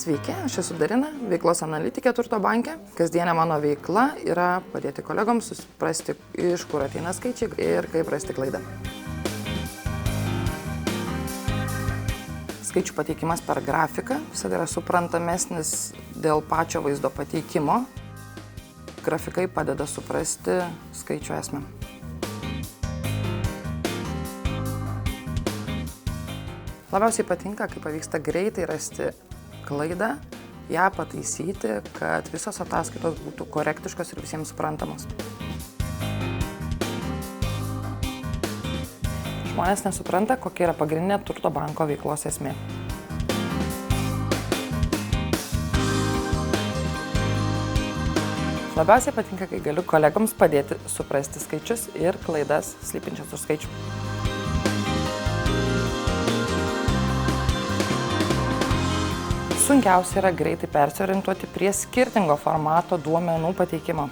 Sveiki, aš esu Darina, veiklos analitikė Turto banke. Kasdienė mano veikla yra padėti kolegoms suprasti, iš kur ateina skaičiai ir kaip rasti klaidą. Skaičių pateikimas per grafiką visada yra suprantamesnis dėl pačio vaizdo pateikimo. Grafikai padeda suprasti skaičių esmę. Labiausiai patinka, kai pavyksta greitai rasti klaidą, ją pataisyti, kad visos ataskaitos būtų korektiškos ir visiems suprantamos. Žmonės nesupranta, kokia yra pagrindinė Turto banko veiklos esmė. Labiausiai patinka, kai galiu kolegoms padėti suprasti skaičius ir klaidas slypinčias už skaičių. Sunkiausia yra greitai persiorientuoti prie skirtingo formato duomenų pateikimo.